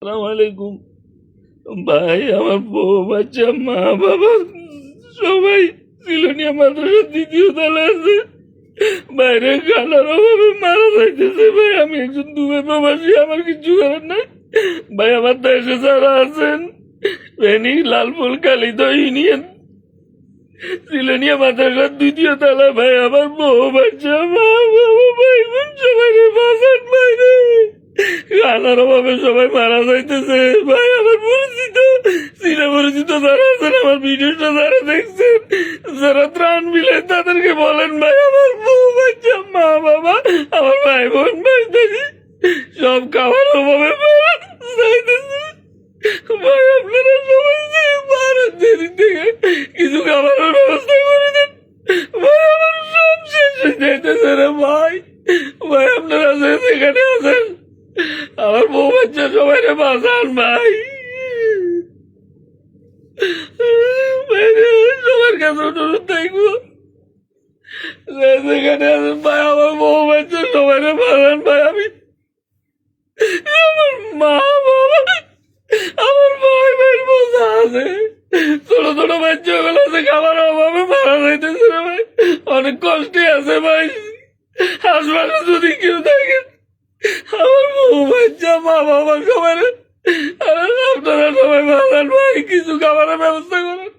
আসসালামু আলাইকুম। ভাই, আমার বউ বাচ্চা মা বাবা সবাই সিলোনিয়া মাদ্রাসার দ্বিতীয় তলা আছে। বাইরে খানার অভাবে মারা যাইতেছে। ভাই, আমি একজন দুবে প্রবাসী, আমার কিছু করার নাই। ভাই, আমার দেশে যারা আছেন, ফেনী, লালপুর, কালিদহ ইউনিয়ন, সিলোনিয়া মাদ্রাসার দ্বিতীয় তলা। ভাই, আমার বউ বাচ্চা মা বাবা ভাই বোন সবাই বাঁচান ভাই রে। খানার অভাবে সবাই মারা যাইতেছে। ভাই, আমার পরিচিত চীনা পরিচিত যারা আছেন, আমার ভিডিওটা যারা দেখছেন, যারা ত্রাণ মিলেন, তাদেরকে বলেন ভাই, আমার বউ বাচ্চা মা বাবা, আমার ভাই বোন ভাই দেখি সব খাওয়ার অভাবে মারা যাইতেছে। ভাই, আপনারা সবাই যে মারার দেরি থেকে কিছু খাবারের ব্যবস্থা করে দেন। ভাই, আমার সব শেষ হয়ে যাইতেছে রে ভাই। ভাই, আপনারা যে যেখানে আছেন, আমার বউ বাচ্চা সবাই রে বাঁচান ভাই। সবার কাছে অনুরোধ থাকবো, যেখানে আছেন ভাই, আমার বউ বাচ্চা সবাই রে বাঁচান ভাই। আমি আমার মা বাবা, আমার ভাই ভাই বোঝা আছে, ছোট ছোট বাচ্চা গুলো আছে, খাবার অভাবে মারা যাইতেছে রে ভাই। অনেক কষ্টে আছে ভাই। হাসপাতালে যদি কেউ থাকে, আমার বউ বাচ্চা মা বাবা সবাই, আপনারা সবাই বাঁচান ভাই, কিছু খাবারের ব্যবস্থা করেন।